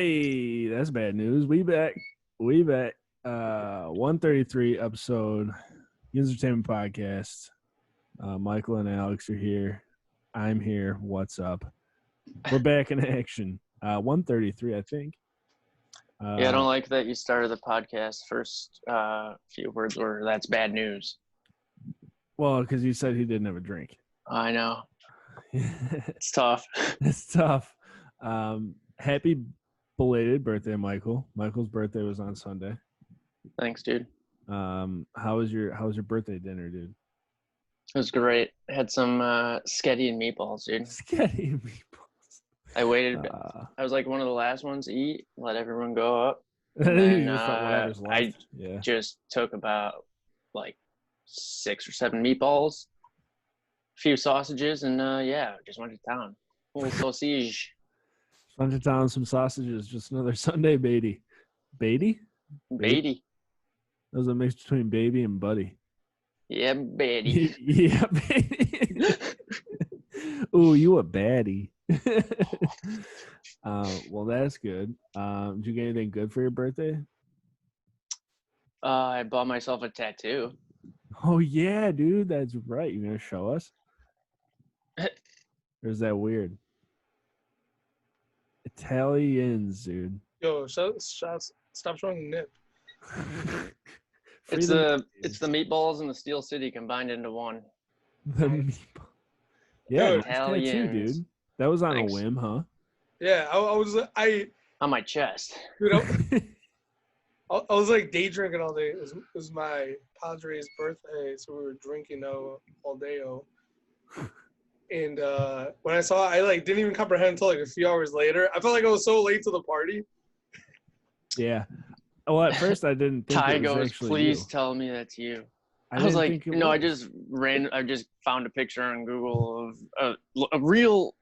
Hey, that's bad news. We back. We back. 133 episode Yinzertainment podcast. Michael and Alex are here. I'm here. What's up? We're back in action. 133, I think. Yeah, I don't like that you started the podcast. First few words were, that's bad news. Well, because you said he didn't have a drink. I know. It's tough. It's tough. Happy belated birthday, Michael. Michael's birthday was on Sunday. Thanks, dude. How was your birthday dinner, dude? It was great. I had some sketty and meatballs, dude. Sketty and meatballs. I waited. I was like one of the last ones to eat. Let everyone go up. And then, whatever's left. I just took about like 6 or 7 meatballs, a few sausages, and just went to town. Little sausage. Went to town, some sausages. Just another Sunday, Beatty. Beatty? Beatty. That was a mix between baby and buddy. Yeah, Beatty. Yeah, baby. Ooh, you a baddie. Well, that's good. Did you get anything good for your birthday? I bought myself a tattoo. Oh yeah, dude, that's right. You gonna show us? Or is that weird? Italians, dude. Yo, stop showing the nip. It's the meatballs and the Steel City combined into one. The meatball. Yeah, Italians. Tattoo, dude. That was on Thanks. a whim, huh? Yeah, I On my chest. you know I was like day drinking all day. It was my Padre's birthday, so we were drinking all day. And when I saw it, I like didn't even comprehend until like a few hours later. I felt like I was so late to the party. Yeah. Well, at first I didn't think Ty it was goes, actually please you. tell me that's you. I didn't was like, think it no, was. I just found a picture on Google of a real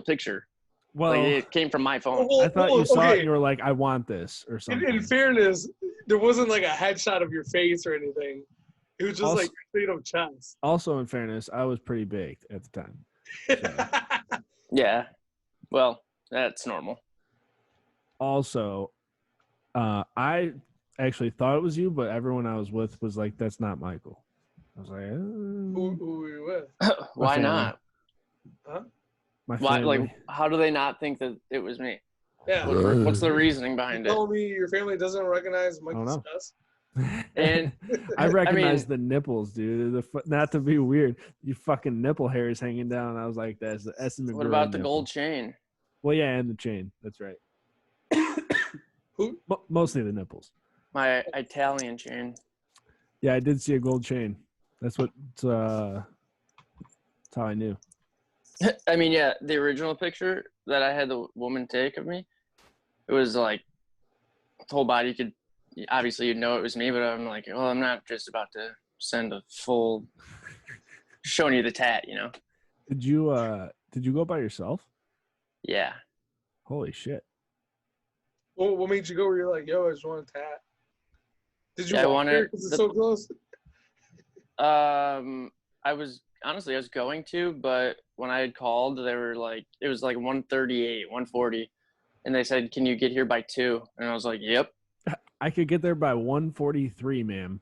picture. Well, Like it came from my phone. I thought you saw it okay. and you were like, I want this or something. In fairness, there wasn't like a headshot of your face or anything. It was just Also- like your state of chest. Also, in fairness, I was pretty baked at the time. So. Yeah. Well, that's normal. Also, I actually thought it was you, but everyone I was with was like, that's not Michael. I was like, Who were you with? Why family. not? Huh? my Why? family. Like, how do they not think that it was me? Yeah. What's the reasoning behind You it? told me your family doesn't recognize don't Michael's know. chest. And I recognize mean- the nipples, dude. Not to be weird, you fucking nipple hairs hanging down. I was like, that's the Essen What about the gold chain? Well, yeah, and the chain. That's right. Who? Mostly the nipples. My Italian chain. Yeah, I did see a gold chain. That's how I knew. I mean, yeah, the original picture that I had the woman take of me, it was like the whole body could obviously you'd know it was me, but I'm like, well, I'm not just about to send a full showing you the tat, you know? Did you go by yourself? Yeah. Holy shit. Well, what made you go where you're like, yo, I just want a tat? Did you Yeah, I walk wanted there because it's so close? I was going to, but when I had called, they were like, it was like 1:38, 1:40, and they said, "Can you get here by 2?" And I was like, "Yep." I could get there by 1:43, ma'am.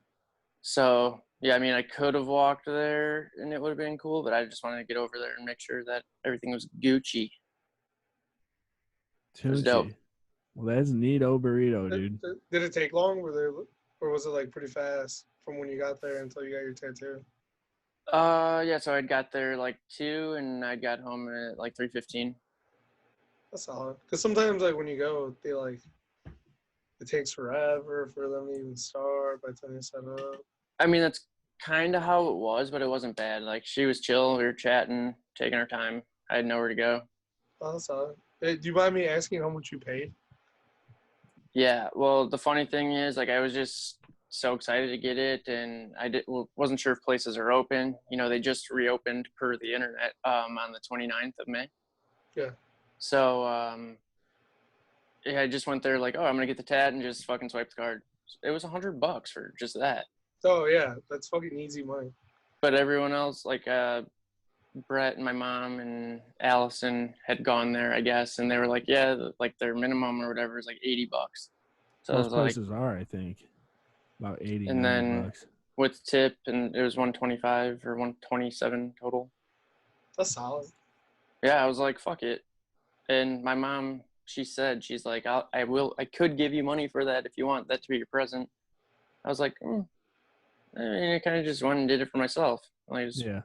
So yeah, I mean, I could have walked there, and it would have been cool, but I just wanted to get over there and make sure that everything was Gucci. It was dope. Well, that's neato burrito, dude. Did it take long? Or was it like pretty fast from when you got there until you got your tattoo? Yeah, so I got there like 2, and I got home at like 3:15. That's solid. Because sometimes like when you go, it takes forever for them to even start by the time you set up. I mean, that's kind of how it was, but it wasn't bad. Like, she was chill. We were chatting, taking our time. I had nowhere to go. Oh, that's solid. Hey, do you mind me asking how much you paid? Yeah, well, the funny thing is, like, I was just so excited to get it, and wasn't sure if places are open. You know, they just reopened per the internet on the 29th of May. Yeah. So, yeah, I just went there like, oh, I'm going to get the tat and just fucking swipe the card. It was $100 for just that. Oh, yeah. That's fucking easy money. But everyone else, like, Brett and my mom and Allison had gone there, I guess, and they were like, yeah, like their minimum or whatever is like $80. So I Most was like, places are, I think, about 80, and 90 then bucks. with tip, and it was 125 or 127 total. That's solid. Yeah, I was like, fuck it. And my mom, she's like, I could give you money for that if you want that to be your present. I was like, I mean, I kind of just went and did it for myself. Like, just Yeah.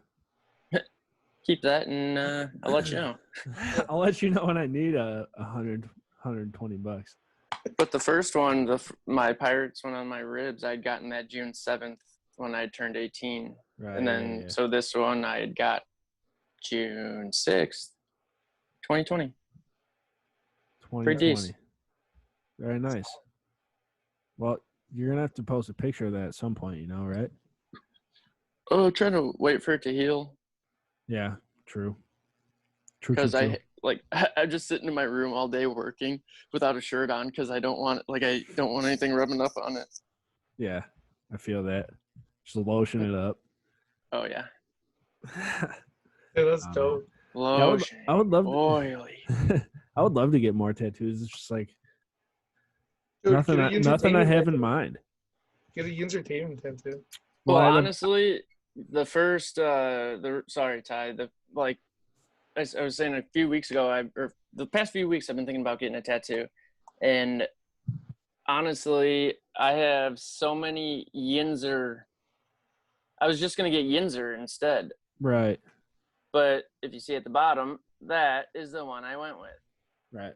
keep that, and I'll let you know. I'll let you know when I need a 120 bucks. But the first one, my Pirates one on my ribs, I'd gotten that June 7th when I turned 18. Right. And then, so this one I had got June 6th, 2020. 2020. Very nice. Well, you're going to have to post a picture of that at some point, right? Oh, trying to wait for it to heal. Yeah, true. Because I'm just sitting in my room all day working without a shirt on because I don't want anything rubbing up on it. Yeah, I feel that. Just lotion it up. Oh yeah. Yeah, that's dope. Lotion. I would love oily. I would love to get more tattoos. It's just like Dude, nothing I have in mind. Get a Yinzertainment tattoo. Well, honestly, the first sorry, Ty, I was saying a few weeks ago, the past few weeks I've been thinking about getting a tattoo. And honestly, I have so many Yinzer. I was just going to get Yinzer instead. Right. But if you see at the bottom, that is the one I went with. Right.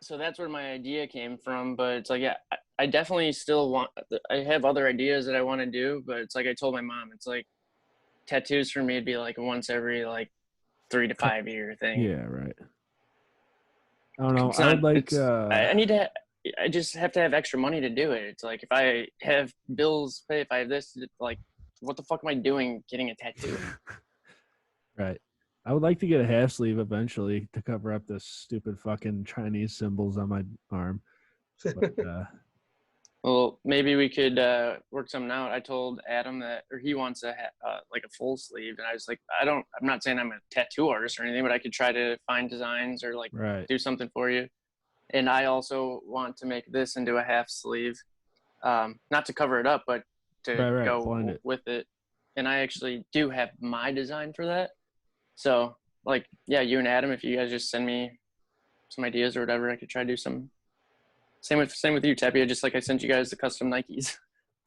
So that's where my idea came from. But it's like, yeah, I definitely still I have other ideas that I want to do. But it's like I told my mom, it's like tattoos for me would be like once every 3 to 5 year thing. Yeah, right. I don't know. I just have to have extra money to do it. It's like if I have bills to pay, if I have this, like, what the fuck am I doing getting a tattoo? Right. I would like to get a half sleeve eventually to cover up the stupid fucking Chinese symbols on my arm. But, well, maybe we could work something out. I told Adam or he wants a full sleeve, and I was like, I'm not saying I'm a tattoo artist or anything, but I could try to find designs or do something for you. And I also want to make this into a half sleeve, not to cover it up, but to go with it. And I actually do have my design for that. So, you and Adam, if you guys just send me some ideas or whatever, I could try to do some. Same with you, Tappy. Just like I sent you guys the custom Nikes.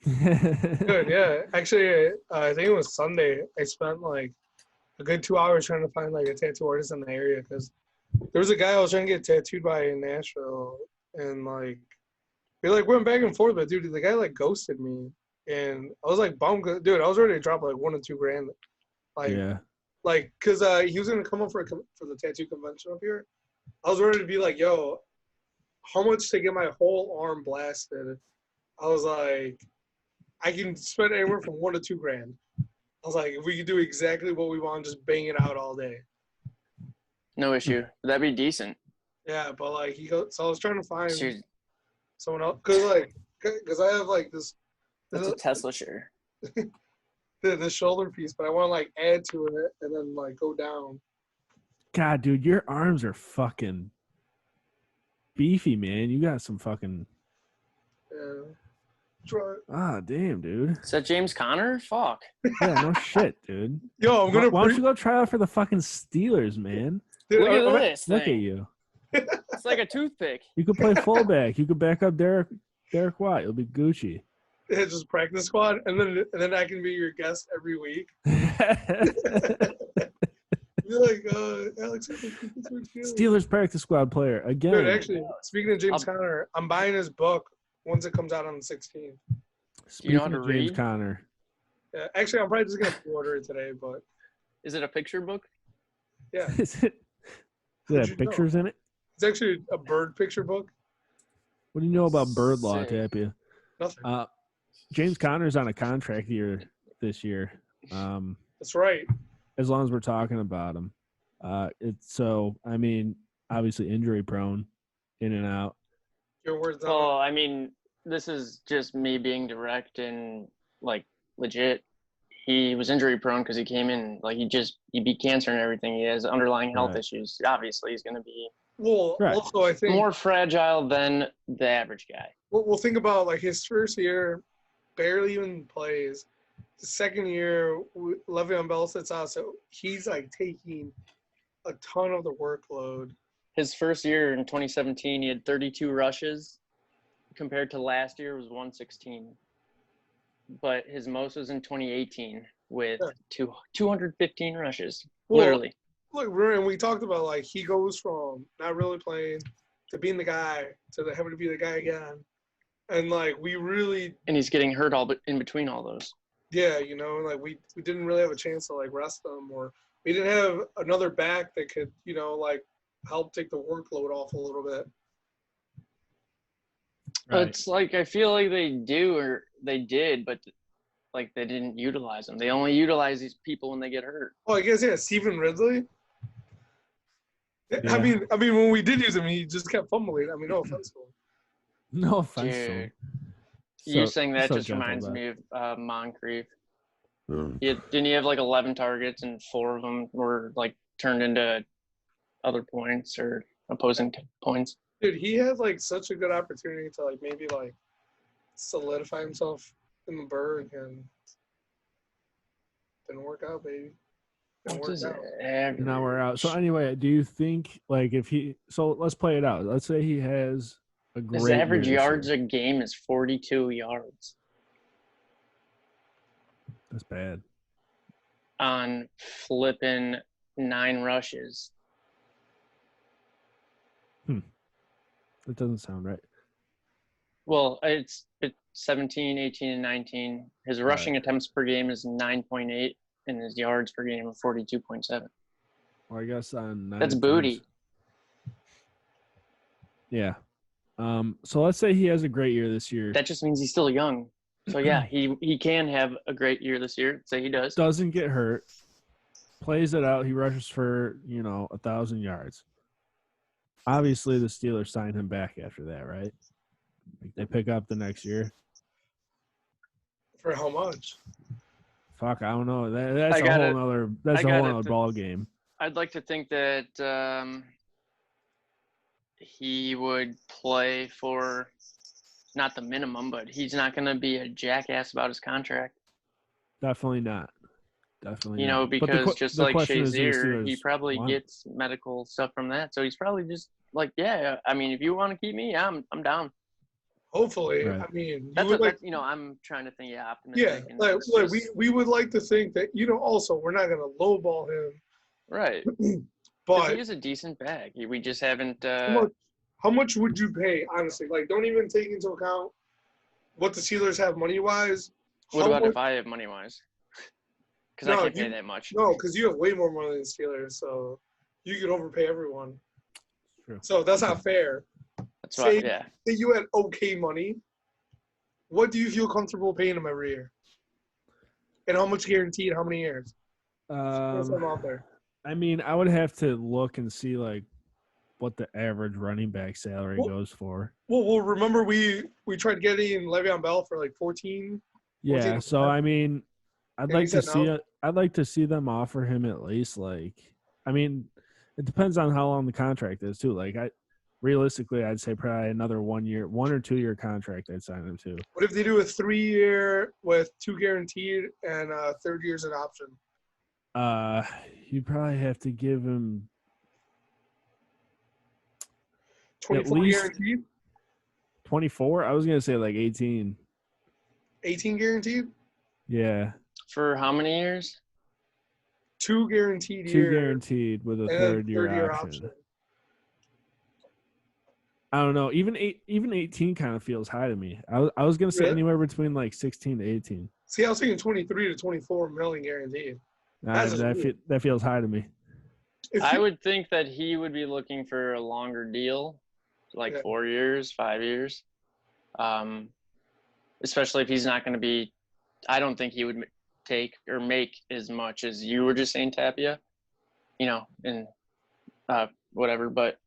Good, yeah. Actually, I think it was Sunday. I spent a good 2 hours trying to find a tattoo artist in the area because there was a guy I was trying to get tattooed by in Nashville, and we went back and forth, but dude, the guy ghosted me, and I was bummed. Dude, I was ready to drop $1 or $2 grand. Yeah. Cause he was gonna come up for the tattoo convention up here. I was ready to be like, yo, how much to get my whole arm blasted? I was like, I can spend anywhere from $1 to $2 grand. I was like, if we could do exactly what we want, just bang it out all day. No issue. That'd be decent. Yeah, but so I was trying to find someone else, cause I have this. That's a Tesla share. the shoulder piece, but I want to add to it and then go down. God, dude, your arms are fucking beefy, man. You got some fucking. Yeah. Try. Ah, damn, dude. Is that James Conner? Fuck. Yeah, no shit, dude. Yo, why don't you go try out for the fucking Steelers, man? Dude, look at this. Look at you. It's like a toothpick. You could play fullback. You could back up Derek White. You'll be Gucci. Yeah, just practice squad, and then I can be your guest every week. You're like, Alex, Steelers practice squad player again. Dude, actually, speaking of James Conner, I'm buying his book once it comes out on the 16th. Speaking of James Conner. Yeah, actually, I'm probably just gonna pre-order it today. But is it a picture book? Yeah. Does it have pictures in it? It's actually a bird picture book. What do you know about bird law, Tapia? Nothing. James Conner's on a contract year this year. That's right. As long as we're talking about him. Obviously injury prone, in and out. Your words on Oh, I mean, this is just me being direct and legit. he was injury prone because he came in like he beat cancer and everything. He has underlying health Right. issues. Obviously, he's going to be Well, Right. also I think more fragile than the average guy. we'll think about like his first year, barely even plays. The second year, Le'Veon Bell sits out, so he's like taking a ton of the workload. His first year in 2017, he had 32 rushes, compared to last year was 116. But his most was in 2018 with 215 rushes, literally. Look, and we talked about like he goes from not really playing to being the guy to having to be the guy again, and like we really And he's getting hurt all but in between all those. yeah, you know, like we didn't really have a chance to like rest them, or we didn't have another back that could like help take the workload off a little bit. Right. It's like I feel like they did, but like they didn't utilize them. They only utilize these people when they get hurt. Oh, I guess Stephen Ridley. Yeah. I mean, when we did use him, he just kept fumbling. I mean, no offense to him. No offense to him. You saying that so just gentle reminds about me of Moncrief. it. Didn't he have like 11 targets and 4 of them were like turned into other points or opposing points? Dude, he had like such a good opportunity to like maybe like solidify himself in the Berg and didn't work out, baby. Didn't work out. Now we're out. So anyway, do you think like if so let's play it out. Let's say he has a great His average year this yards year. a game is 42 yards That's bad. on flipping 9 rushes. That doesn't sound right. Well, it's 17, 18, and 19. His rushing attempts per game is 9.8, and his yards per game are 42.7. Well, I guess on 9 That's booty. attempts. Yeah. So let's say he has a great year this year. That just means he's still young. So yeah, he can have a great year this year. Say he does. Doesn't get hurt. Plays it out. He rushes for 1,000 yards. Obviously, the Steelers sign him back after that, right? Like they pick up the next year. For how much? Fuck, I don't know. That's a whole other ball game. I'd like to think that he would play for not the minimum, but he's not going to be a jackass about his contract. Definitely not. Not. Because just like Shazier, he probably want. gets medical stuff from that. So he's probably just like, yeah, I mean, if you want to keep me, I'm down. Hopefully, right. I mean, I'm trying to think, optimistic. Yeah, we would like to think that also we're not going to lowball him, right? But he is a decent bag. We just haven't. How much would you pay, honestly? Like, don't even take into account what the Steelers have money wise. What about if I have money wise? Because I can't pay that much. No, because you have way more money than the Steelers, so you could overpay everyone. True. So that's not fair. That's why, yeah. Say you had okay money. What do you feel comfortable paying them every year? And how much guaranteed? How many years? Out there. I mean, I would have to look and see like what the average running back salary goes for. Well, remember we tried getting Le'Veon Bell for like 14. Yeah, so I mean, I'd like to see them offer him at least like. I mean, it depends on how long the contract is too. Like realistically, I'd say probably another 1 or 2 year contract I'd sign him to. What if they do a 3-year with 2 guaranteed and third year's an option? You probably have to give him 24 at least guaranteed. 24. I was gonna say like 18. 18 guaranteed. Yeah. For how many years? 2 guaranteed. 2 guaranteed with a third year option. I don't know. Even 18 kind of feels high to me. I was gonna say anywhere between like 16 to 18. See, I was thinking 23 to 24 million guaranteed. That feels high to me. I would think that he would be looking for a longer deal, like 4 years, 5 years. Especially if he's not going to be. I don't think he would take or make as much as you were just saying, Tapia. And whatever, but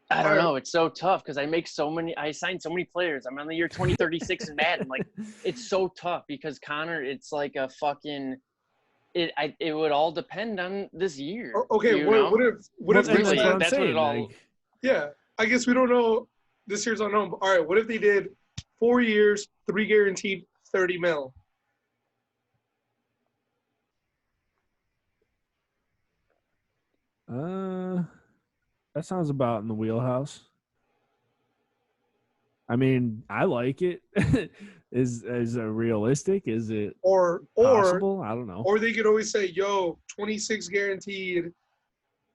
I don't know. It's so tough because I signed so many players. I'm on the year 2036 in Madden. Like, it's so tough because Connor, it's like a fucking. It would all depend on this year. Okay, what if that's what I'm that's saying. what it all. Yeah, I guess we don't know. This year's unknown. But all right, what if they did 4 years, 3 guaranteed, 30 mil? That sounds about in the wheelhouse. I mean, I like it. Is it realistic? Is it possible? I don't know. Or they could always say, "Yo, 26 guaranteed,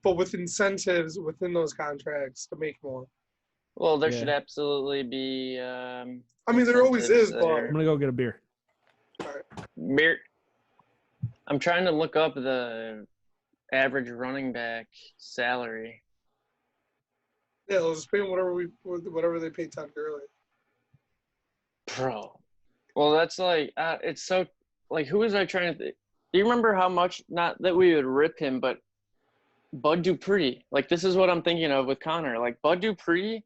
but with incentives within those contracts to make more." Well, there should absolutely be. I mean, there always is, but I'm gonna go get a beer. All right. Beer. I'm trying to look up the average running back salary. Yeah, let's just pay them whatever they paid Todd Gurley. Bro. Well, that's like, it's so, like, who was I trying to think? Do you remember how much, not that we would rip him, but Bud Dupree, like, this is what I'm thinking of with Connor. Like, Bud Dupree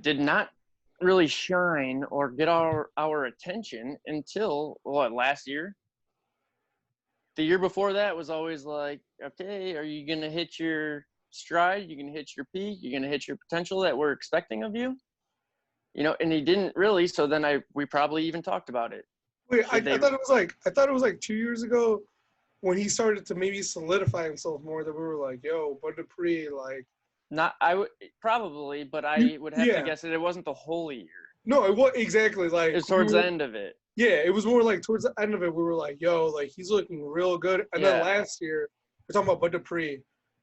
did not really shine or get our attention until, last year? The year before that was always like, okay, are you going to hit your stride? You're going to hit your peak? You're going to hit your potential that we're expecting of you? You know, and he didn't really. So then we probably even talked about it. Wait, I thought it was like 2 years ago when he started to maybe solidify himself more that we were like, yo, Bud Dupree, like. Not, I would probably, but I would have to guess that it wasn't the whole year. No, it was exactly like. It was towards the end of it. Yeah, it was more like towards the end of it, we were like, yo, like he's looking real good. And then last year, we're talking about Bud Dupree.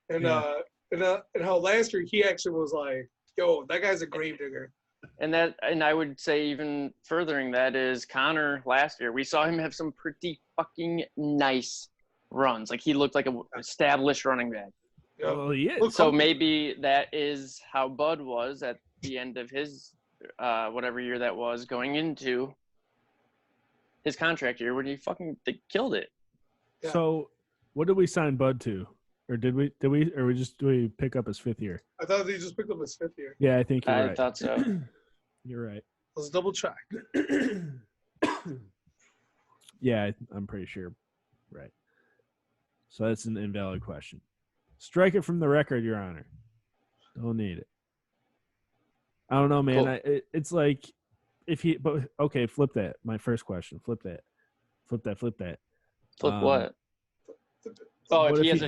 And how last year he actually was like, yo, that guy's a gravedigger. And I would say even furthering that is Connor last year. We saw him have some pretty fucking nice runs. Like he looked like an established running back. Yep. Well, he is. So maybe that is how Bud was at the end of his whatever year that was going into his contract year when he fucking killed it. Yeah. So what did we sign Bud to? Or did we pick up his 5th year? I thought they just picked up his 5th year. Yeah, I think you're right. I thought so. You're right. Let's double check. Yeah, I'm pretty sure. Right. So that's an invalid question. Strike it from the record, Your Honor. Don't need it. I don't know, man. Cool. It's like okay, flip that. My first question. Flip that. Flip that. Flip what? Oh, if he has a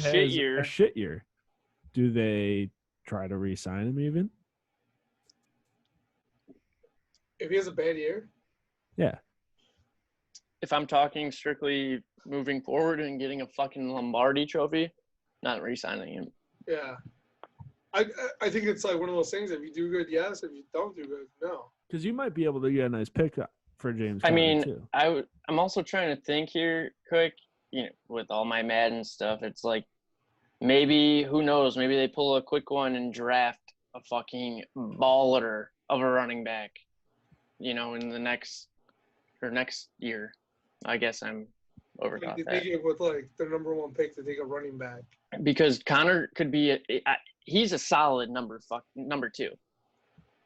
shit year, do they try to re-sign him even? If he has a bad year? Yeah. If I'm talking strictly moving forward and getting a fucking Lombardi trophy, not re-signing him. Yeah. I think it's like one of those things. If you do good, yes. If you don't do good, no. Because you might be able to get a nice pickup for James. I mean, too. I'm also trying to think here quick. You know, with all my Madden stuff, it's like maybe, who knows, maybe they pull a quick one and draft a fucking baller of a running back, you know, in the next year. I guess I'm overthought that. They get with like their number 1 pick to take a running back. Because Connor could be he's a solid number 2.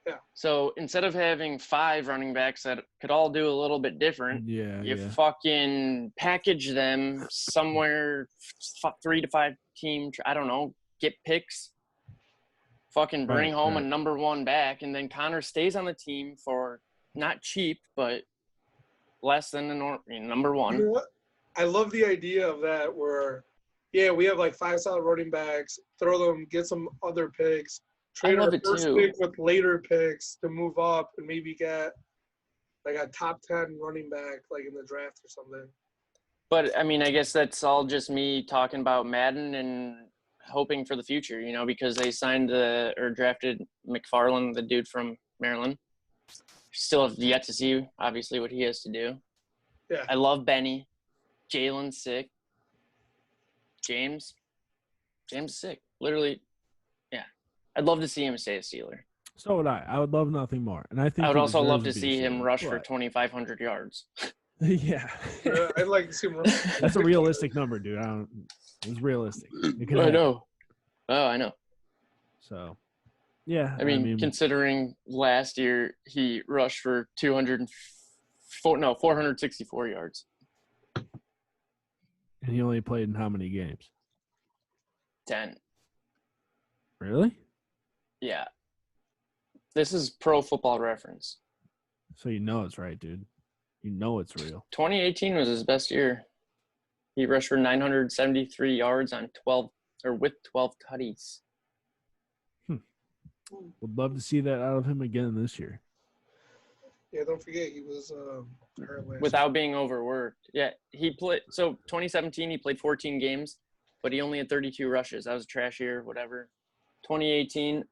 Yeah. So instead of having 5 running backs that could all do a little bit different, you fucking package them somewhere, 3 to 5 team. I don't know, get picks. Fucking bring home a number 1 back, and then Connor stays on the team for not cheap, but less than the number 1. You know what? I love the idea of that. Where, we have like 5 solid running backs. Throw them, get some other picks. Trade our first pick with later picks to move up and maybe get like a top 10 running back like in the draft or something. But I mean, I guess that's all just me talking about Madden and hoping for the future, you know, because they signed or drafted McFarland, the dude from Maryland. Still have yet to see, obviously, what he has to do. Yeah. I love Benny. Jalen's sick. James is sick. Literally, yeah. I'd love to see him stay a Steeler. So would I. I would love nothing more. And I think I would also love to see him rush for 2,500 yards. Yeah. I'd like to see him rush. That's a realistic number, dude. It's realistic. I know. Oh, I know. So, Yeah, I mean, considering last year he rushed for 464 yards. and he only played in how many games? 10. Really? Yeah. This is Pro Football Reference. So you know it's right, dude. You know it's real. 2018 was his best year. He rushed for 973 yards on 12 tutties. Would love to see that out of him again this year. Yeah, don't forget he was hurt last Without being overworked. Yeah, he played. So 2017, he played 14 games, but he only had 32 rushes. That was a trash year, whatever. 2018,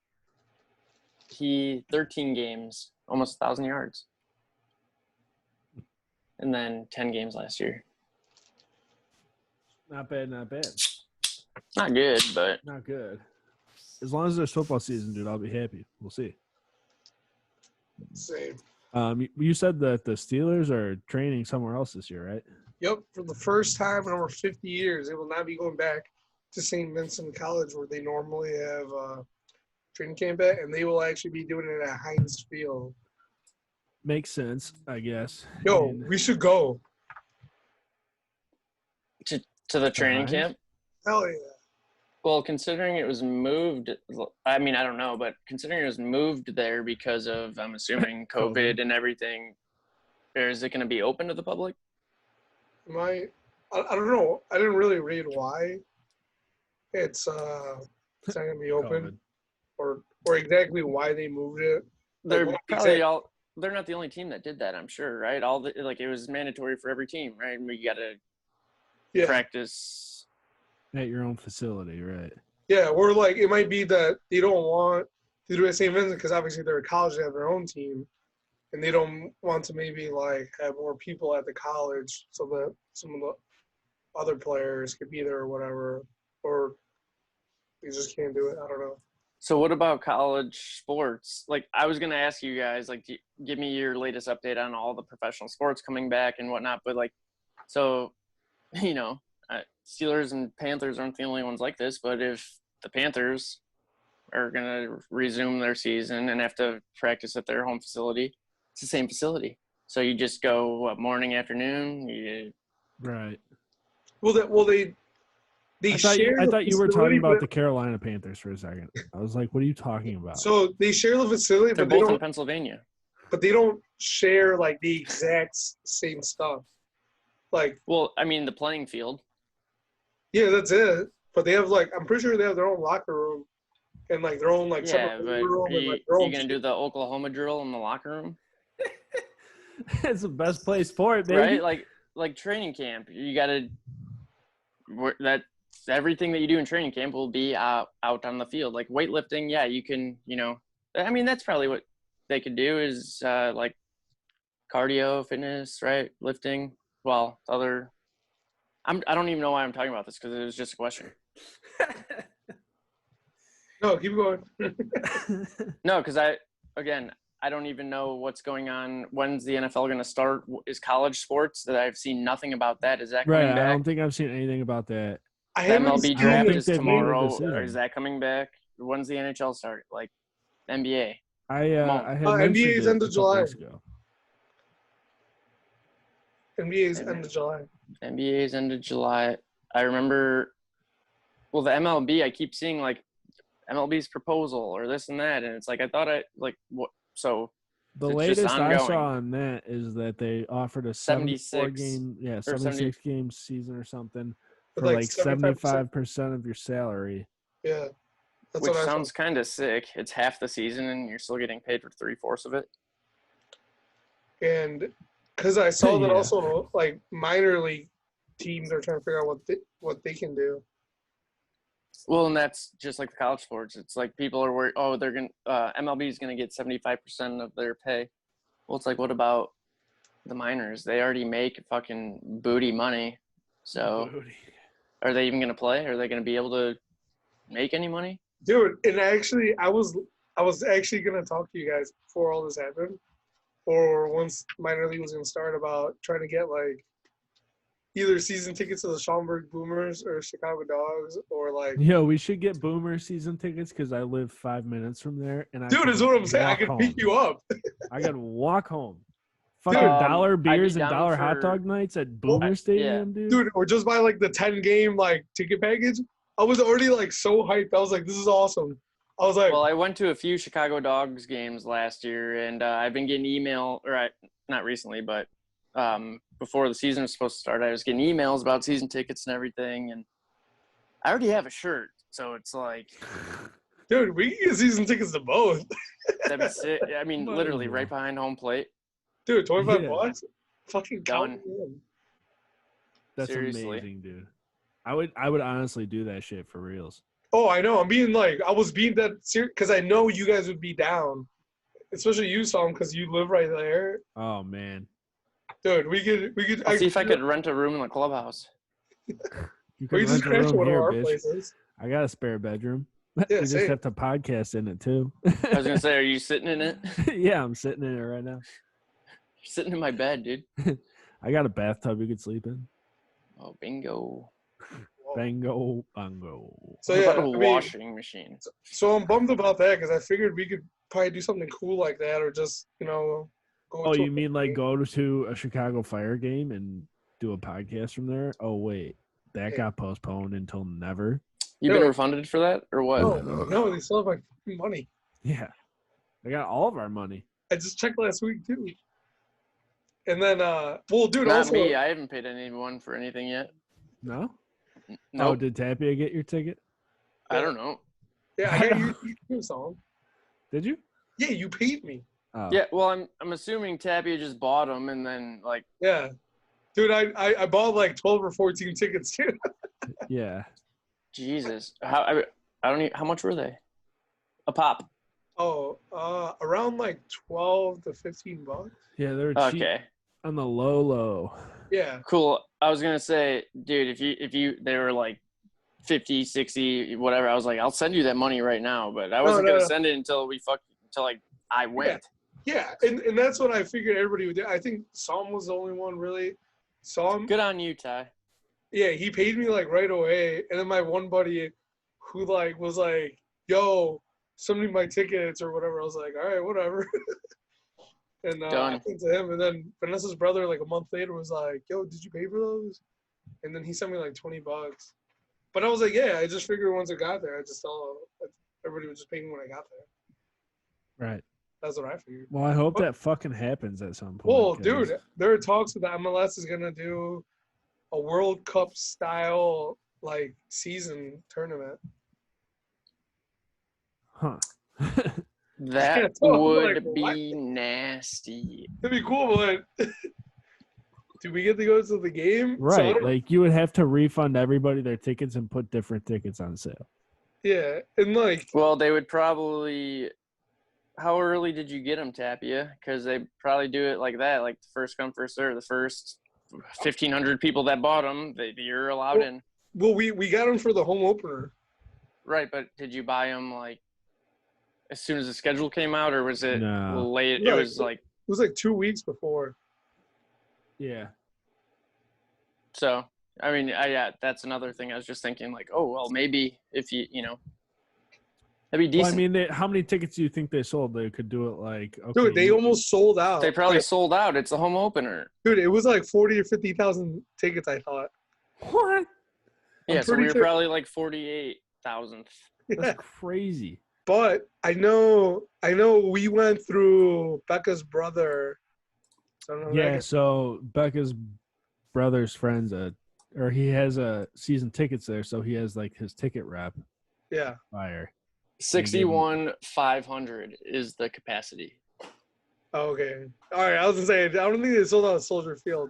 he 13 games, almost 1,000 yards. And then 10 games last year. Not bad, not bad. Not good, but Not good. As long as there's football season, dude, I'll be happy. We'll see. Same. You said that the Steelers are training somewhere else this year, right? Yep, for the first time in over 50 years, they will not be going back to St. Vincent College where they normally have training camp at, and they will actually be doing it at Heinz Field. Makes sense, I guess. Yo, we should go. to the training Heinz? camp. Hell yeah. Well, considering it was moved, I mean, I don't know, but considering it was moved there because of, I'm assuming, COVID and everything, or is it going to be open to the public? I don't know. I didn't really read why it's not going to be open or exactly why they moved it. They're Like, probably they're not the only team that did that, I'm sure, right? It was mandatory for every team, right? And we got to practice at your own facility, right? Yeah, or like it might be that they don't want to do it at St. Vincent because obviously they're a college, they have their own team, and they don't want to maybe like have more people at the college so that some of the other players could be there or whatever, or they just can't do it. I don't know. So what about college sports? Like, I was going to ask you guys, like, give me your latest update on all the professional sports coming back and whatnot. But, like, so, Steelers and Panthers aren't the only ones like this. But if the Panthers are going to resume their season and have to practice at their home facility, it's the same facility. So you just go, morning, afternoon? Right. They I thought you were talking about the Carolina Panthers for a second. I was like, what are you talking about? So they share the facility, They're but both in Pennsylvania. But they don't share like the exact same stuff. Like, well, I mean, the playing field. Yeah, that's it. But they have I'm pretty sure they have their own locker room and like their own separate room. Are you gonna do the Oklahoma drill in the locker room? That's the best place for it, baby. Right? Like training camp. You gotta everything that you do in training camp will be out on the field. Like weightlifting, yeah, you can, I mean, that's probably what they could do is like cardio, fitness, right? Lifting. Well, I don't even know why I'm talking about this because it was just a question. No, keep going. No, because I don't even know what's going on. When's the NFL going to start? Is college sports that I've seen nothing about that? Is that coming back? I don't think I've seen anything about that. The MLB draft is tomorrow. Is that coming back? When's the NHL start? Like NBA? I had NBA is end of July. NBA is end of July. I remember. Well, the MLB, I keep seeing like MLB's proposal or this and that, and it's like I thought what? So the latest I saw on that is that they offered a 76 game season or something for like 75% of your salary. Yeah, which sounds kind of sick. It's half the season, and you're still getting paid for 3/4 of it. And because I saw that also, like minor league teams are trying to figure out what they can do. Well, and that's just like the college sports. It's like people are worried. Oh, they're MLB is gonna get 75% of their pay. Well, it's like, what about the minors? They already make fucking booty money. So, are they even gonna play? Are they gonna be able to make any money? Dude, and actually, I was actually gonna talk to you guys before all this happened, or once minor league was gonna start about trying to get like either season tickets to the Schaumburg Boomers or Chicago Dogs, or like. Yo, we should get Boomer season tickets because I live 5 minutes from there, and Dude, is what I'm saying. I can pick you up. I gotta walk home. Fucking Dude, dollar beers I'd be and down dollar for- hot dog nights at Boomer Stadium, dude. Dude, or just buy like the 10-game like ticket package. I was already like so hyped. I was like, this is awesome. I was like, Well, I went to a few Chicago Dogs games last year, and I've been getting not recently, but before the season was supposed to start, I was getting emails about season tickets and everything, and I already have a shirt, so it's like, dude, we can get season tickets to both. that'd be sick. I mean, Might literally as well. right behind home plate. Dude, 25 Yeah. bucks? Fucking count Done. me in. That's Seriously. amazing, dude. I would honestly do that shit for reals. Oh, I know. I was being that serious because I know you guys would be down, especially you, Sam, because you live right there. Oh man, Dude, we could. I'll see if I could rent a room in the clubhouse. you We can just rent a crash room one of here, our bitch. places. I got a spare bedroom. Yeah, we just same. have to podcast in it too. I was gonna say, are you sitting in it? You're Yeah, I'm sitting in it right now. sitting in my bed, dude. I got a bathtub you could sleep in. Oh, bingo. Whoa. Bango, bongo. So What yeah, about a I mean, washing machine? so I'm bummed about that because I figured we could probably do something cool like that, or just go. Oh, to you a mean like game. go to a Chicago Fire game and do a podcast from there? Oh wait, that Yeah. got postponed until never. You been No. refunded for that or what? No, they still have my fucking money. Yeah, they got all of our money. I just checked last week too. And then, well, dude, Not also, me. I haven't paid anyone for anything yet. No. Oh, Nope. did Tapia get your ticket? I don't know. yeah, I got you song. Did you? Yeah, you paid me. Oh. Yeah, well, I'm assuming Tapia just bought them and then like Yeah, dude, I bought like 12 or 14 tickets too. Yeah. Jesus. I don't even, how much were they? A pop. Oh, around like 12 to 15 bucks. Yeah, they were cheap Okay. on the low. Yeah, Cool. I was gonna say, dude, if you they were like 50, 60, whatever, I was like, I'll send you that money right now, but I wasn't no, gonna no. send it until I went. yeah, and that's what I figured everybody would do. I think Psalm was the only one really. Psalm, Good on you, Ty. yeah, he paid me like right away, and then my one buddy, who like was like, "Yo, send me my tickets or whatever." I was like, "All right, whatever." And I Done. sent to him, and then Vanessa's brother, like a month later, was like, "Yo, did you pay for those?" And then he sent me like 20 bucks. But I was like, "Yeah, I just figured once I got there, I just saw everybody was just paying when I got there." Right. That's what I figured. Well, I hope that fucking happens at some point. Well, 'cause- dude, there are talks that the MLS is gonna do a World Cup style like season tournament. Huh. That So I'm would like, what? be nasty. It'd be cool, but do we get to go to the game? So I Right. don't- Like you would have to refund everybody their tickets and put different tickets on sale. yeah, and like Well, they would probably. How early did you get them, Tapia? Because they probably do it like that, like the first come, first serve. The first 1,500 people that bought them, you're allowed Well- in. well, we got them for the home opener. Right, but did you buy them like as soon as the schedule came out, or was it No. late? No, It was like It was like 2 weeks before. Yeah. so. I mean, yeah, that's another thing. I was just thinking, like, oh well, maybe if that'd be Well, I decent. mean, how many tickets do you think they sold? They could do it like okay. Dude, they almost sold out. They probably Like, sold out. It's the home opener. dude, it was like 40 or 50,000 tickets. I thought. What? Yeah, so pretty we were sure- probably like 48,000. Yeah. That's crazy. But I know we went through Becca's brother. So I don't know if I Yeah. can- So Becca's brother's friends, or he has a season tickets there, so he has like his ticket rep yeah. buyer. 61,500 is the capacity. Oh, okay. All right. I was gonna say I don't think they sold out at Soldier Field.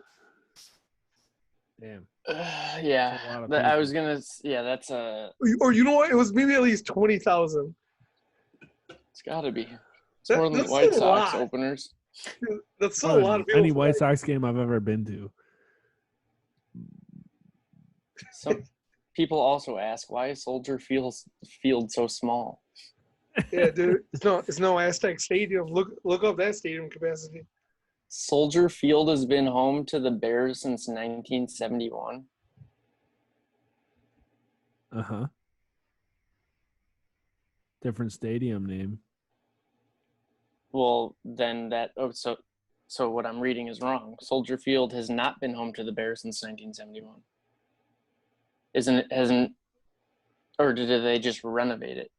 Damn. Yeah, That's a lot of I was people. gonna. Yeah, that's Or you know what? It was maybe at least 20,000. it's got to be. It's That- more than the that's White still a Sox lot. openers. That's still a lot of people. Any for, White like- Sox game I've ever been to. Some people also ask why is Soldier Field so small. Yeah, dude. It's no Aztec Stadium. Look up that stadium capacity. Soldier Field has been home to the Bears since 1971. Uh-huh. Different stadium name. Well, then so what I'm reading is wrong. Soldier Field has not been home to the Bears since 1971. Hasn't, or did they just renovate it?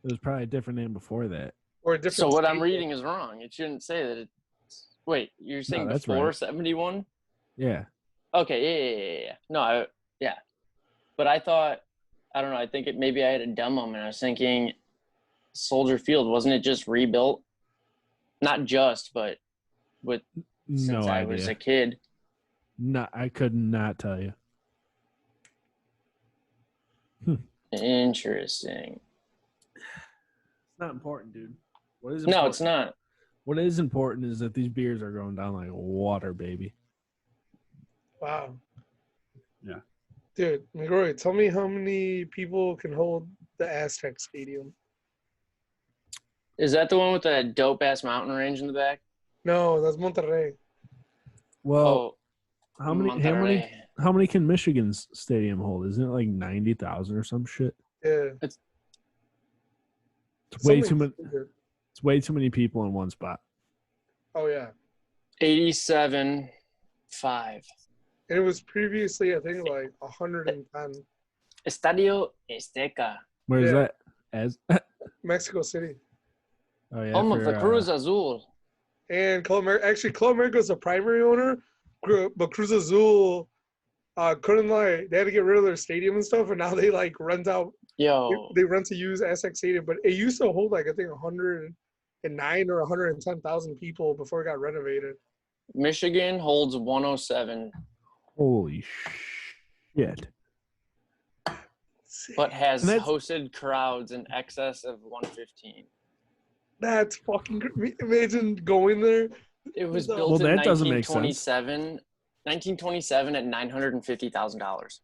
It was probably a different name before that. Or a different. So what I'm stadium. reading is wrong. It shouldn't say that it's. Wait, you're saying that's before right. 71? Yeah. Okay, yeah. No, yeah. But I thought, I don't know. I think maybe I had a dumb moment. I was thinking, Soldier Field, wasn't it just rebuilt? Not just, but since No I idea. was a kid. No, I could not tell you. Interesting. It's not important, dude. What is No, important? it's not. What is important is that these beers are going down like water, baby. Wow. Yeah. Dude, McGrory, tell me how many people can hold the Aztec Stadium? Is that the one with that dope ass mountain range in the back? No, that's Monterrey. Well, how many Monterrey. how many can Michigan's stadium hold? Isn't it like 90,000 or some shit? Yeah. It's way Something too many. stupid. It's way too many people in one spot. Oh, yeah. 87.5. And it was previously, I think, like 110. Estadio Azteca. Where is Yeah. that? As Mexico City. oh yeah, Home of the Cruz Azul. And Club America is the primary owner, but Cruz Azul couldn't they had to get rid of their stadium and stuff, and now they like rent out. Yo. They rent to use Aztec Stadium, but it used to hold like I think 109 or 110,000 people before it got renovated. Michigan holds 107, holy shit! but has And that's- hosted crowds in excess of 115. That's fucking. Imagine going there. It was Well, built in that doesn't make sense. 1927 at $950,000.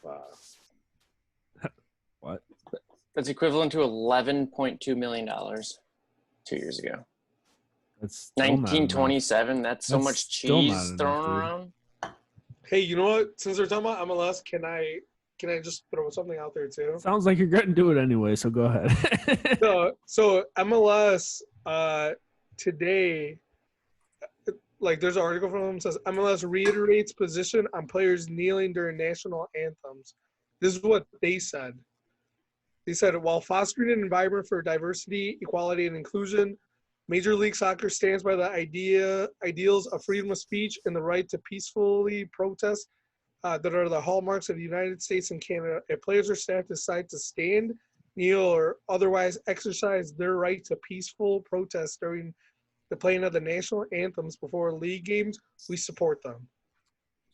Wow. What? That's equivalent to $11.2 million 2 years ago. That's still not enough. 1927. That's so That's much still not cheese enough, thrown dude. around. Hey, you know what? Since we're talking about MLS, can I just throw something out there too? Sounds like you're going to do it anyway, so go ahead. So MLS today, like there's an article from them that says MLS reiterates position on players kneeling during national anthems. This is what they said. They said, while fostering an environment for diversity, equality, and inclusion, Major League Soccer stands by the ideals of freedom of speech and the right to peacefully protest that are the hallmarks of the United States and Canada. If players or staff decide to stand, kneel, or otherwise exercise their right to peaceful protest during the playing of the national anthems before league games, we support them.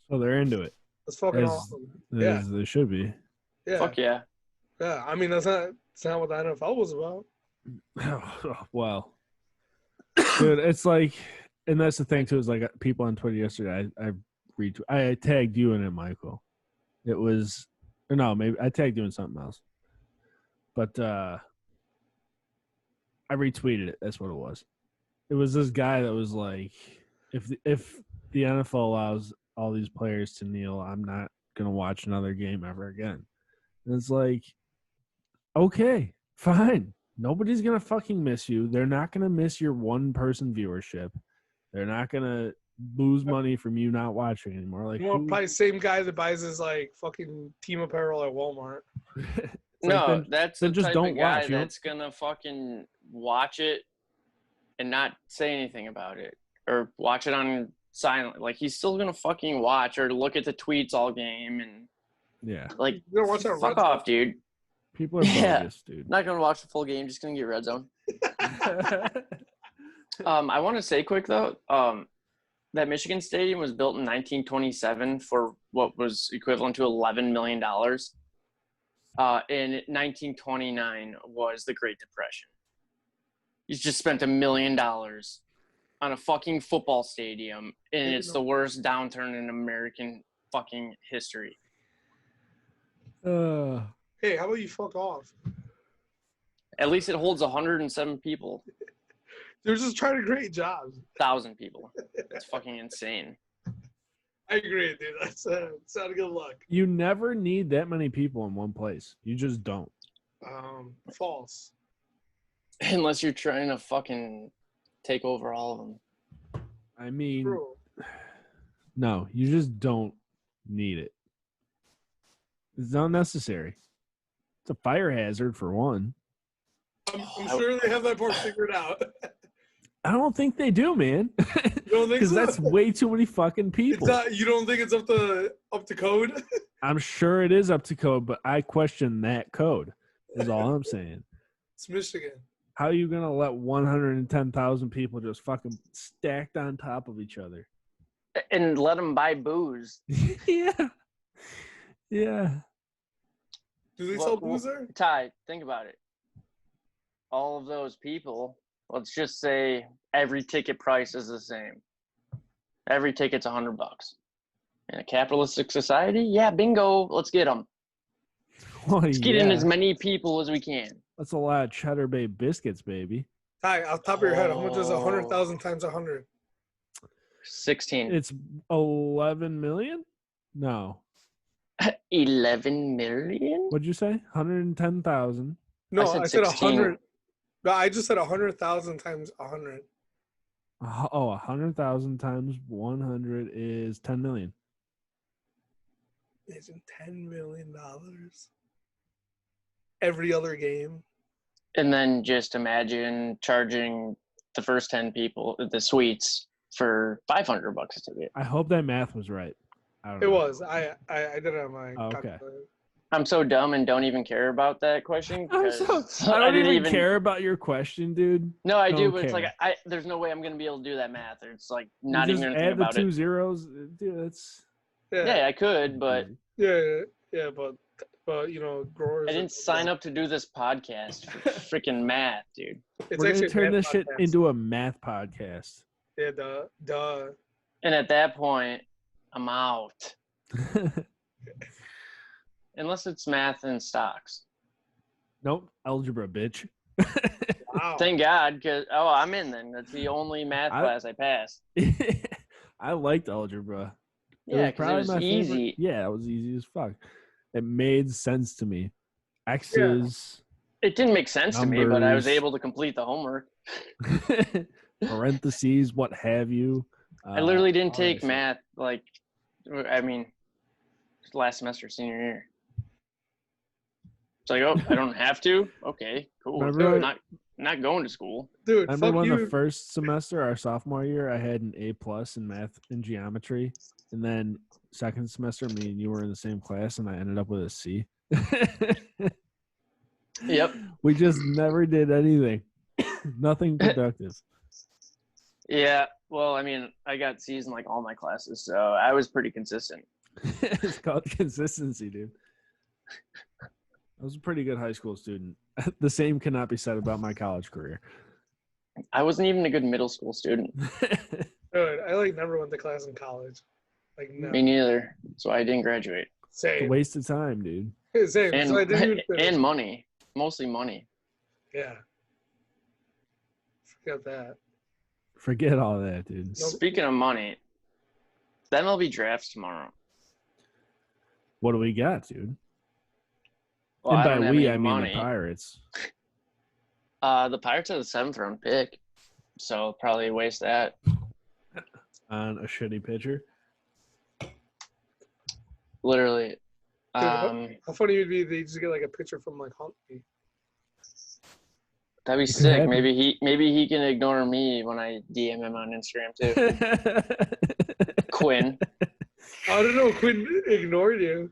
So they're into it. That's fucking awesome. Yeah. As they should be. Yeah. Fuck yeah. Yeah. I mean, that's not what the NFL was about. Well, dude, it's like, and that's the thing too. Is like people on Twitter yesterday. I tagged you in it, Michael. It was, or no, maybe I tagged you in something else. But I retweeted it. That's what it was. It was this guy that was like, if the NFL allows all these players to kneel, I'm not gonna watch another game ever again. And it's like, okay, fine. Nobody's gonna fucking miss you. They're not gonna miss your one-person viewership. They're not gonna lose money from you not watching anymore. Like, Probably same guy that buys his like fucking team apparel at Walmart. No, that's the just type don't of guy watch, that's gonna fucking watch it and not say anything about it, or watch it on silent. Like he's still gonna fucking watch or look at the tweets all game and yeah, like You don't watch that fuck Red off, dude. people are Yeah. bogus, dude. Not gonna watch the full game. Just gonna get red zone. I want to say quick though, that Michigan Stadium was built in 1927 for what was equivalent to $11 million. In 1929 was the Great Depression. You just spent $1 million on a fucking football stadium, and it's the worst downturn in American fucking history. Hey, how about you fuck off? At least it holds 107 people. They're just trying to create jobs. 1,000 people. It's fucking insane. I agree, dude. That's not a good luck. You never need that many people in one place. You just don't. False. Unless you're trying to fucking take over all of them. I mean, True. no, you just don't need it. It's not necessary. It's a fire hazard for one. I'm sure they have that part figured out. I don't think they do, man. You don't think Because so? that's way too many fucking people. It's not, you don't think it's up to code? I'm sure it is up to code, but I question that code. Is all I'm saying. It's Michigan. How are you gonna let 110,000 people just fucking stacked on top of each other? And let them buy booze. Yeah. Yeah. Do they sell booze there? Ty, think about it. All of those people, let's just say every ticket price is the same. Every ticket's $100. In a capitalistic society, yeah, bingo, let's get them. Oh, Let's get in as many people as we can. That's a lot of Cheddar Bay biscuits, baby. Ty, off the top of your head, how much is 100,000 times 100? 16. It's 11 million? No. 11 million? What'd you say? 110,000. No, I said 16. 100. No, I just said 100,000 times 100. Oh, 100,000 times 100 is 10 million. Imagine $10 million every other game. And then just imagine charging the first 10 people the suites for $500 a ticket. I hope that math was right. I don't It know. was. I did it on my Okay. calculator. I'm so dumb and don't even care about that question. I don't didn't even care about your question, dude. No, I do, Don't but it's care. like there's no way I'm gonna be able to do that math. Or it's like not You even just gonna think add the about two it. zeros. Dude, that's Yeah, I could, but Yeah, but you know, growers. I didn't sign up to do this podcast for freaking math, dude. It's we're gonna actually a turn math this shit podcast. into a math podcast. Yeah, duh. And at that point, I'm out. Unless it's math and stocks. Nope, algebra, bitch. Wow. Thank God, because I'm in then. That's the only math class I passed. I liked algebra. Yeah, because it probably was my easy. favorite. Yeah, it was easy as fuck. It made sense to me. X's, It didn't make sense to me, but I was Numbers. able to complete the homework. parentheses, what have you. I literally didn't all that take shit. math, last semester, senior year. It's like, oh, I don't have to? Okay, cool. Remember- Not going to school. Dude, Remember fuck when you. the first semester, our sophomore year, I had an A+ in math and geometry, and then second semester, me and you were in the same class, and I ended up with a C. Yep. We just never did anything. Nothing productive. Yeah, well, I mean, I got C's in like all my classes, so I was pretty consistent. It's called consistency, dude. I was a pretty good high school student. The same cannot be said about my college career. I wasn't even a good middle school student. Dude, I never went to class in college. No. Me neither. So I didn't graduate. It's a Same. waste of time, dude. Same. And, So I didn't even finish. and money. Mostly money. Yeah. Forget that. Forget all that, dude. Nope. Speaking of money, the MLB draft's tomorrow. What do we got, dude? Well, And I by don't have we, any I mean money. the Pirates. The Pirates have the 7th round pick, so I'll probably waste that. On a shitty pitcher. Literally. Dude, how funny would it be if they just get a picture from Huntley? That'd be It could sick. happen. Maybe he can ignore me when I DM him on Instagram too. Quinn. I don't know. Quinn ignored you.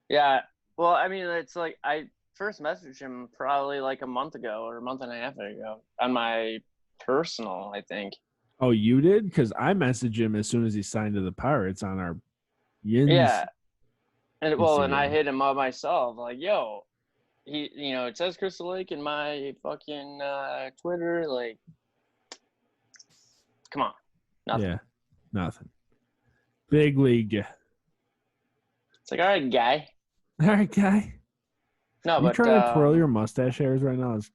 Yeah. Well, I mean, it's like I first messaged him probably a month ago or a month and a half ago on my personal, I think. Oh, you did? Because I messaged him as soon as he signed to the Pirates on our Yins. Yeah. And and I Instagram. hit him up myself, yo, it says Crystal Lake in my fucking Twitter, come on. Nothing. Yeah, nothing. Big league. It's all right, guy. All right, guy. No, You but trying to twirl your mustache hairs right now? It's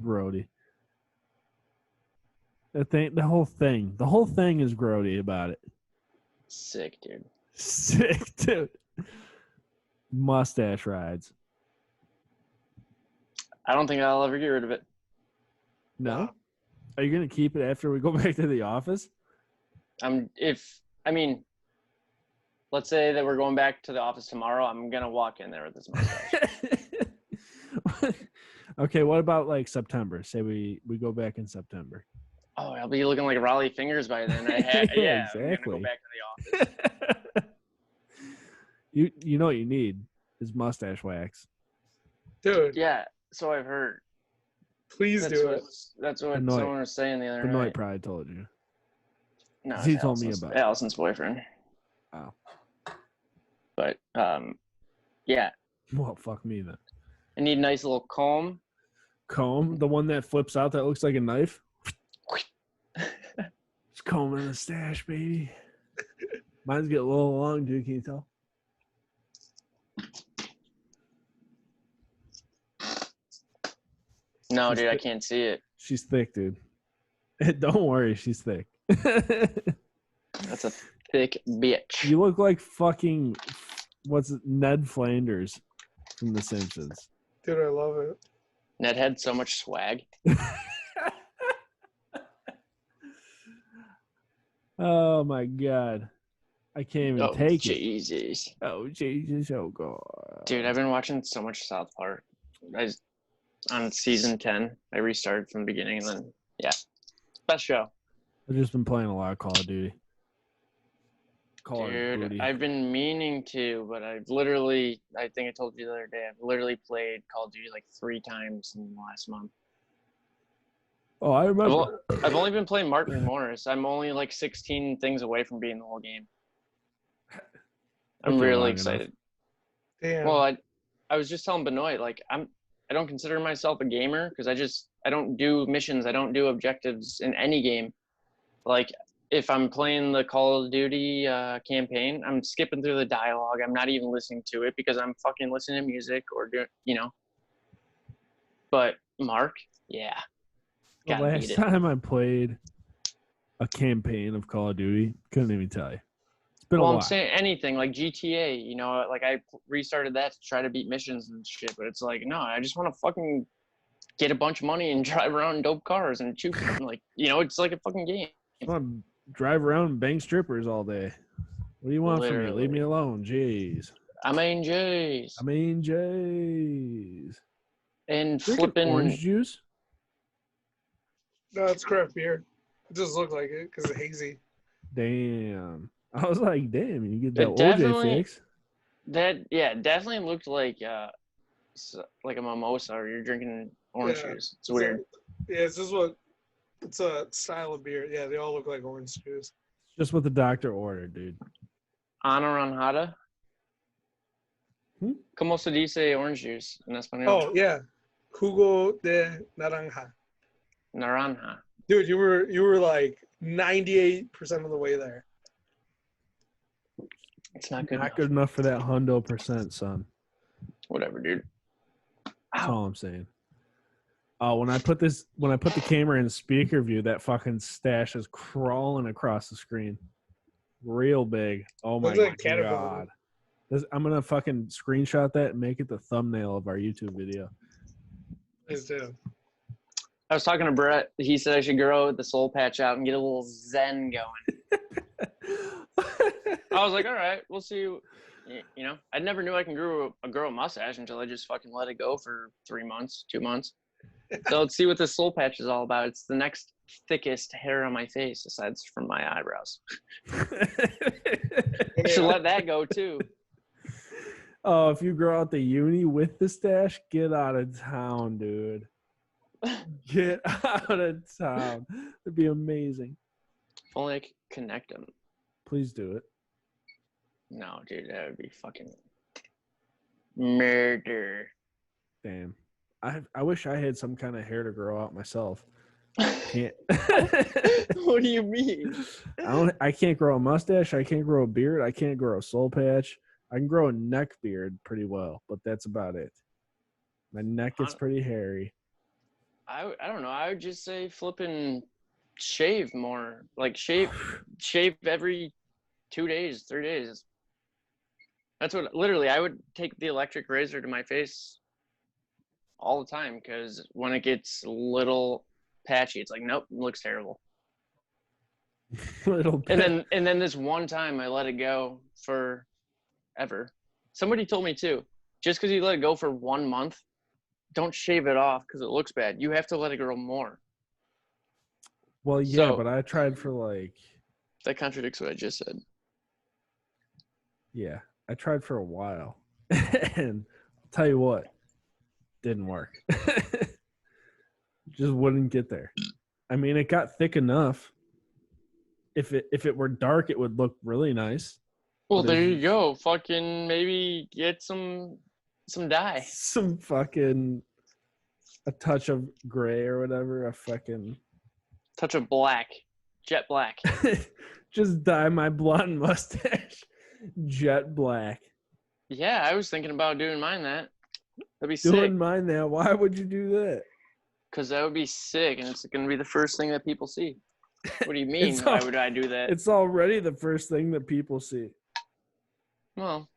grody. The whole thing is grody about it. Sick, dude. Sick, dude. Mustache rides. I don't think I'll ever get rid of it. No? Are you gonna keep it after we go back to the office? Let's say that we're going back to the office tomorrow. I'm gonna walk in there with this mustache. Okay, what about like September? Say we go back in September. Oh, I'll be looking like Raleigh Fingers by then. Yeah, exactly. I'm gonna go back to the office. You know what you need is mustache wax. Dude. Yeah, so I've heard. Please do it. That's what Benoit. someone was saying the other Benoit night. probably told you. No, He told me about it. Allison's boyfriend. Oh. But yeah. Well, fuck me then. I need a nice little comb. Comb? The one that flips out that looks like a knife? It's combing the stash, baby. Mine's getting a little long, dude. Can you tell? No, dude, I can't see it. She's thick, dude. Don't worry, she's thick. That's a thick bitch. You look like fucking Ned Flanders from The Simpsons. Dude, I love it. Ned had so much swag. Oh my god. I can't even take Jesus. it. Oh Jesus. Oh god. Dude, I've been watching so much South Park. On season 10, I restarted from the beginning and then best show. I've just been playing a lot of Call of Duty. Dude, I've been meaning to, but I think I told you the other day, I've literally played Call of Duty like 3 times in the last month. Oh, I remember. I've only been playing Martin Morris. I'm only like 16 things away from beating the whole game. I'm really excited. Damn. Well, I was just telling Benoit, like I don't consider myself a gamer because I don't do missions. I don't do objectives in any game. Like if I'm playing the Call of Duty campaign, I'm skipping through the dialogue. I'm not even listening to it because I'm fucking listening to music or But Mark, yeah. The last time I played a campaign of Call of Duty, couldn't even tell you. It's been a while. I'm saying anything like GTA, like I restarted that to try to beat missions and shit, but it's like, no, I just want to fucking get a bunch of money and drive around in dope cars and shoot them. Like, it's like a fucking game. I want to drive around and bang strippers all day. What do you want from me? Leave me alone. Jeez. I mean, J's. And flipping orange juice? No, it's craft beer. It just looked like it because it's hazy. Damn. I was like, damn, you get that OJ fix. That definitely looked like a mimosa or you're drinking orange juice. It's weird. It's just it's a style of beer. Yeah, they all look like orange juice. Just what the doctor ordered, dude. Anaranjada. ¿Cómo se dice orange juice en español? Oh, yeah. Jugo de naranja. Naranja. Dude, you were like 98% of the way there. It's not good. Not good enough for that 100%, son. Whatever, dude. That's all I'm saying. Oh, when I put the camera in speaker view, that fucking stash is crawling across the screen, real big. Oh my god! I'm gonna fucking screenshot that and make it the thumbnail of our YouTube video. Please do. I was talking to Brett. He said I should grow the soul patch out and get a little zen going. I was like, all right, we'll see. I never knew I can grow a mustache until I just fucking let it go for 3 months, 2 months. So let's see what this soul patch is all about. It's the next thickest hair on my face, aside from my eyebrows. I should let that go too. Oh, if you grow out the uni with the stash, get out of town, dude. Get out of town. It'd be amazing. If only I could connect them. Please do it. No, dude, that would be fucking murder. Damn. I wish I had some kind of hair to grow out myself. Can't. What do you mean? I can't grow a mustache. I can't grow a beard. I can't grow a soul patch. I can grow a neck beard pretty well, but that's about it. My neck gets pretty hairy. I don't know. I would just say flipping shave more. Like shave every 2 days, 3 days. That's what literally I would take the electric razor to my face all the time because when it gets a little patchy, it's like, nope, it looks terrible. Little bit. And then this one time I let it go forever. Somebody told me too, just because you let it go for 1 month, don't shave it off because it looks bad. You have to let it grow more. Well, yeah, So- but I tried for like, That contradicts what I just said. yeah, I tried for a while, and I'll tell you what, didn't work. Just wouldn't get there. I mean, it got thick enough. If it were dark, it would look really nice. Well, But there it's you go. Fucking maybe get some dye. some fucking a touch of gray or whatever. A fucking Touch of black. Jet black. just dye my blonde mustache jet black. Yeah, I was thinking about doing mine that. That'd be Doing sick. mine now. Why would you do that? Because that would be sick, and it's going to be the first thing that people see. What do you mean? It's Why all- would I do that? It's already the first thing that people see. Well,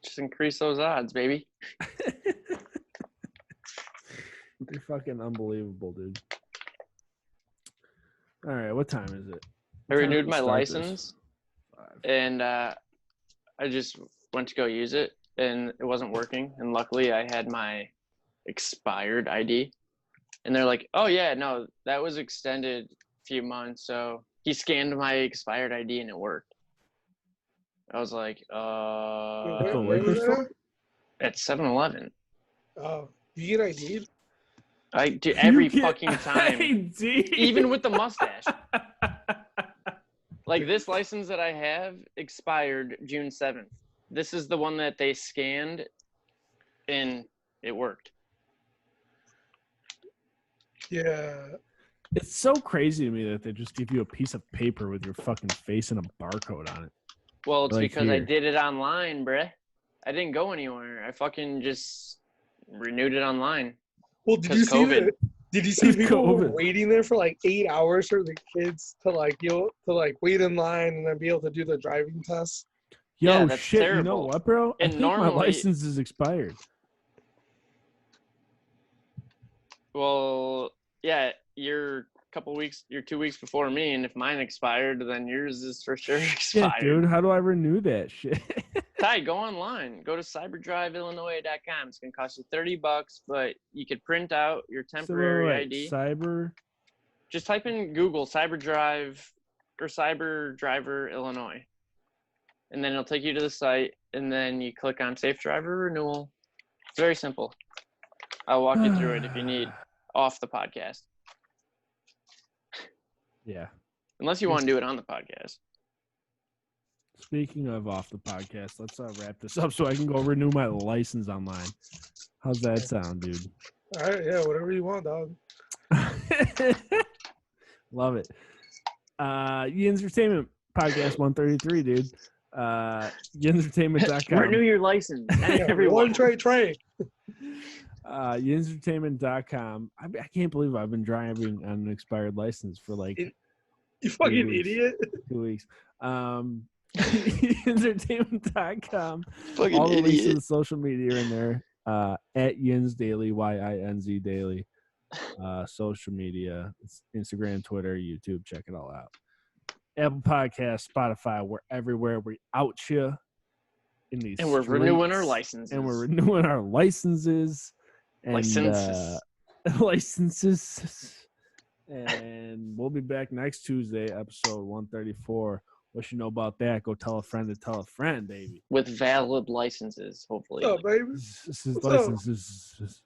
just increase those odds, baby. You're fucking unbelievable, dude. All right, what time is it? I What time renewed do we my start this? license, 5. and I just went to go use it, and it wasn't working. And luckily, I had my expired ID. And they're like, oh, yeah, no, that was extended a few months. So he scanned my expired ID, and it worked. I was like, At the Where liquor was that store? at 7-Eleven. Oh, you get ID'd? I do every You get fucking time, ID. even with the mustache. Like this license that I have expired June 7th. This is the one that they scanned, and it worked. Yeah. It's so crazy to me that they just give you a piece of paper with your fucking face and a barcode on it. Well, it's Like because I here. did it online, bruh. I didn't go anywhere. I fucking just renewed it online. Well, did 'Cause you see COVID. Did you see It's people were COVID. waiting there for like 8 hours for the kids to wait in line and then be able to do the driving test? Yo, Yeah, that's shit, you know terrible. what, bro? I And think my normally- license is expired. Well, yeah, you're 2 weeks before me, and if mine expired, then yours is for sure Shit, expired. dude, how do I renew that shit? Ty, go online. Go to cyberdriveillinois.com. It's gonna cost you $30, but you could print out your temporary So, wait, ID. Cyber. Just type in Google CyberDrive or CyberDriver Illinois, and then it'll take you to the site, and then you click on Safe Driver Renewal. It's very simple. I'll walk you through it if you need off the podcast, Yeah. unless you want to do it on the podcast. Speaking of off the podcast, let's wrap this up so I can go renew my license online. How's that sound, dude? All right, yeah, whatever you want, dog. Love it. Yinzertainment podcast 133, dude. Yinzertainment.com. Renew your license. Yeah, Everyone. one tray. Yinzertainment.com. I can't believe I've been driving on an expired license for like You fucking weeks. idiot. 2 weeks. Yinzertainment.com. Fucking All the links to idiot. the social media are in there. At Yinz Daily, YINZ Daily. Social media, it's Instagram, Twitter, YouTube. Check it all out. Apple Podcasts, Spotify, we're everywhere. We out you in these And we're renewing our streets, licenses. and we're renewing our licenses. And, Licenses. licenses. And we'll be back next Tuesday, episode 134. What you know about that? Go tell a friend to tell a friend, baby. With valid licenses, hopefully. What's up, baby? This is What's up? licenses.